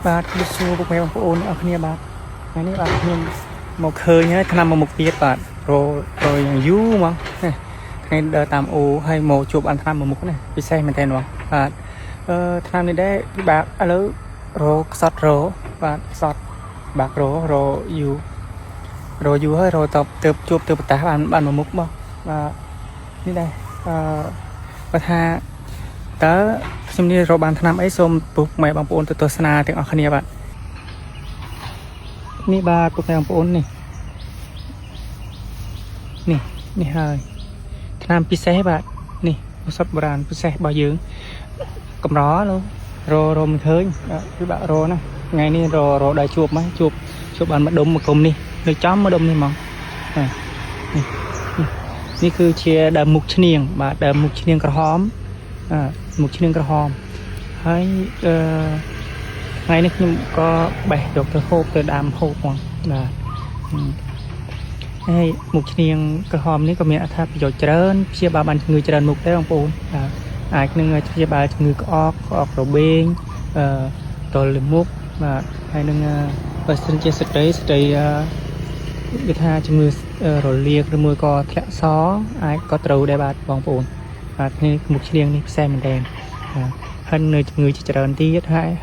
បាទគឺសួរពុកម៉ែបងប្អូនអរគ្នាបាទថ្ងៃនេះបាទខ្ញុំមកឃើញហើយឆ្នាំមកមុខទៀតបាទរយ៉ាងយូរហ្មងថ្ងៃដើរតាមអូហើយមកជួបអានឆ្នាំមកមុខនេះពិសេសមែនទែនហ្មងបាទឆ្នាំនេះដែរពិបាកឥឡូវរខ្សត់របាទខ្សត់បាក់រយូរហើយរទៅជួបទៅប្រតាសបានមកមុខបងបាទនេះដែរបើថាតើខ្ញុំនេះរកបានឆ្នាំអីសូមពុកម៉ែបងប្អូនទៅទស្សនាទាំងអស់គ្នាបាទនេះបាទពុកម៉ែបងប្អូននេះហើយឆ្នាំពិសេសបាទនេះឱសថបុរាណពិសេសរបស់យើងកម្រលោរមិនឃើញគឺបាក់រណាថ្ងៃនេះរដែរជួបបានម្ដុំមកគុំនេះនៅចំម្ដុំនេះហ្មងនេះគឺជាដើមមុខឈ្នៀងបាទដើមមុខឈ្នៀងក្រហមមុខឈ្នៀងក្រហមហើយថ្ងៃនេះខ្ញុំក៏បេះយកទៅហូបទៅដាំហូបហ្មងបាទហើយមុខឈ្នៀងក្រហមនេះក៏មានអត្ថប្រយោជន៍ច្រើនព្យាបាលបានជំងឺច្រើនមុខដែរបងប្អូនបាទអាចនឹងព្យាបាលជំងឺក្អករបេងទល់លាមុខបាទហើយនឹងបើសិនជាស្ត្រីវាថាជំងឺរលាកឬមួយក៏ធ្លាក់សអាចក៏ត្រូវដែរបាទបងប្អូនបាទនេះមុខឈ្នៀងនេះផ្សេងមែនទែនហើយនៅជំងឺជាច្រើនទៀត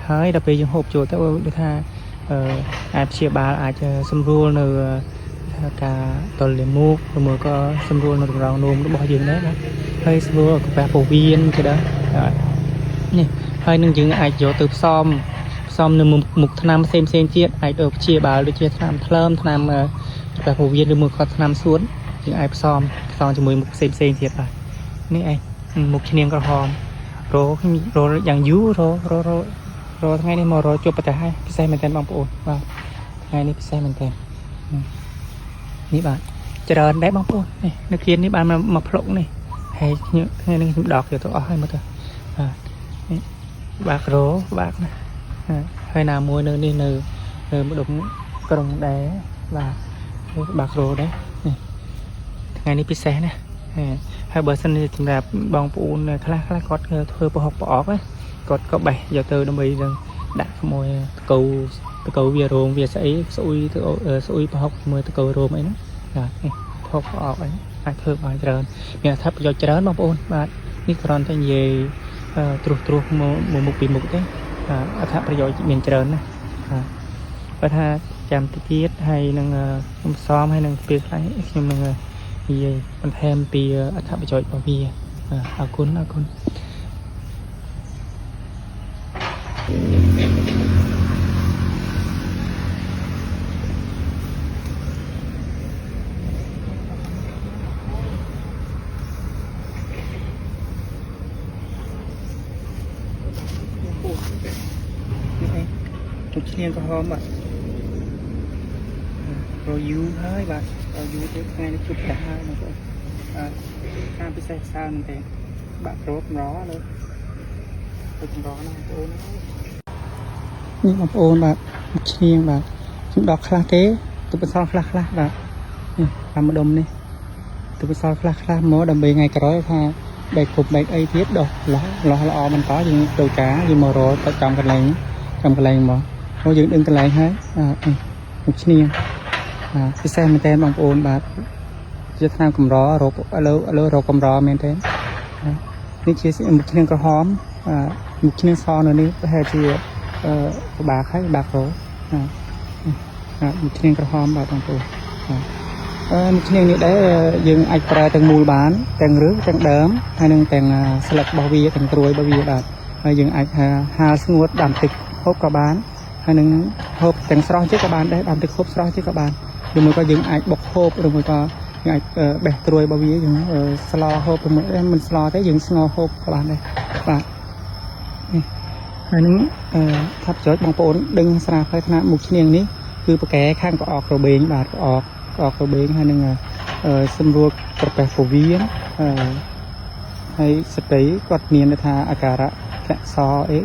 ហើយដល់ពេលយើងហូបចូលទៅដូចថាអាចព្យាបាលអាចសម្រួលនៅការទល់លាមកឬមួយក៏សម្រួលនៅរងនោមរបស់យើងដែរបាទហើយសម្រួលកាពះពោះវៀនក៏ដែរនេះហើយនឹងយើងអាចយកទៅផ្សំនៅមុខថ្នាំផ្សេងទៀតអាចទៅព្យាបាលដូចជាថ្នាំថ្លើមថ្នាំកាពះពោះវៀនឬមួយក៏ថ្នាំសួតយើងអាចផ្សំជាមួយមុខផ្សេងទៀតបាទនេះឯងមុខឈ្នៀងក្រហមរយ៉ាងយូររថ្ងៃនេះមករជួបប្រទេសហើយពិសេសមែនទែនបងប្អូនបាទថ្ងៃនេះពិសេសមែនទែននេះបាទច្រើនដែរបងប្អូននេះនៅគៀននេះបានមកភ្លុកនេះហើយថ្ងៃនេះខ្ញុំដកយកទៅអស់ហើយមើលទៅបាទនេះបាក់ណាហើយណាមួយនៅនេះនៅម្ដុំក្រុងដែរបាទបាក់ដែរនេះថ្ងៃនេះពិសេសណាហើយបើសិនជាសម្រាប់បងប្អូនខ្លះគាត់ធ្វើប្រហុកប្រអប់គាត់ក៏បេះយកទៅដើម្បីនឹងដាក់ជាមួយតកូវារោមវាស្អីស្អ៊ុយប្រហុកជាមួយតកូរោមអីហ្នឹងបាទនេះប្រហុកប្រអប់អីអាចធ្វើបានច្រើនមានអត្ថប្រយោជន៍ច្រើនបងប្អូនបាទនេះគ្រាន់តែនិយាយត្រួសមកមុខពីមុខទេអត្ថប្រយោជន៍មានច្រើនណាស់បើថាចាំតិចទៀតហើយនឹងខ្ញុំផ្សំហើយនឹងពេលខ្លះខ្ញុំនឹងនិយាយបន្ថែមពីអត្ថប្រយោជន៍របស់វាអរគុណមុខឈ្នៀងក្រហមបាទរយូរហើយបាទយូរទៅថ្ងៃនេះជួបតែហើយបងប្អូនការពិសេសផ្សារមែនទេបាក់រោគកម្រលើទៅកម្រណាបងប្អូននេះបងប្អូនបាទមុខឈ្នៀងបាទខ្ញុំដកខ្លះទេទៅបន្សល់ខ្លះបាទនេះតាមម្ដុំនេះទៅបន្សល់ខ្លះមកដើម្បីថ្ងៃក្រោយថាបែកគ្រប់បែកអីទៀតដោះល្អបន្តយើងទៅការយើងមករកទៅចំកន្លែងមកព្រោះយើងដឹងកន្លែងហើយមុខឈ្នៀងពិសេសមែនទែនបងប្អូនបាទជាថ្នាំកម្ររោគឥឡូវរោគកម្រមែនទែននេះជាមុខឈ្នៀងក្រហមមុខឈ្នៀងសនៅនេះប្រហែលជាពិបាកហើយបាក់រោមុខឈ្នៀងក្រហមបាទបងប្អូនមុខឈ្នៀងនេះដែរយើងអាចប្រើទាំងមូលបានទាំងឫសទាំងដើមហើយនឹងទាំងស្លឹករបស់វាទាំងត្រួយរបស់វាបាទហើយយើងអាចហាលស្ងួតដាំទឹកហូបក៏បានហើយនឹងហូបទាំងស្រស់ទៀតក៏បានដែរដាំទឹកហូបស្រស់ទៀតក៏បានឬមួយក៏យើងអាចបុកហូបឬមួយក៏យើងអាចបេះត្រួយរបស់វាយើងស្លហូបឬមួយមិនស្លទេយើងស្ងោរហូបក៏បានដែរបាទនេះហើយនឹងថាប្រយោជន៍បងប្អូនដឹងស្រាវហើយថាមុខឈ្នៀងនេះគឺប្រកែខាងក្អករបេងបាទក្អករបេងហើយនឹងសម្រួលក្រពះពោះវៀនហើយស្ត្រីគាត់មានថាអាការៈធ្លាក់សអី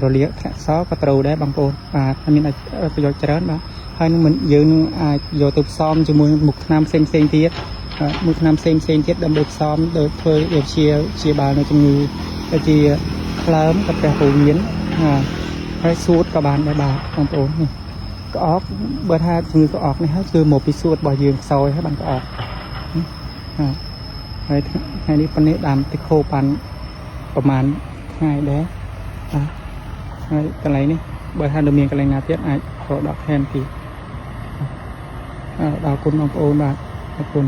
រលាកធ្លាក់សក៏ត្រូវដែរបងប្អូនបាទមានប្រយោជន៍ច្រើនបាទហើយនឹងយើងនឹងអាចយកទៅផ្សំជាមួយមុខថ្នាំផ្សេងទៀតមុខថ្នាំផ្សេងទៀតដើម្បីផ្សំដោយធ្វើជាបាលនៅជំងឺដូចជាក្លើមកាពះពោះវៀន ហើយសួតក៏បានដែរបាទបងប្អូននេះក្អកបើថាជំងឺក្អកនេះហើយគឺមកពីសួតរបស់យើងខ្សោយហើយបានក្អកហើយថ្ងៃនេះប៉ុណ្ណេះដាំទឹកខោបានប្រហែលថ្ងៃដែរហើយកន្លែងនេះបើថានៅមានកន្លែងណាទៀតអាចរកដកថែមទៀតដល់គុណបងប្អូនបាទអរគុណ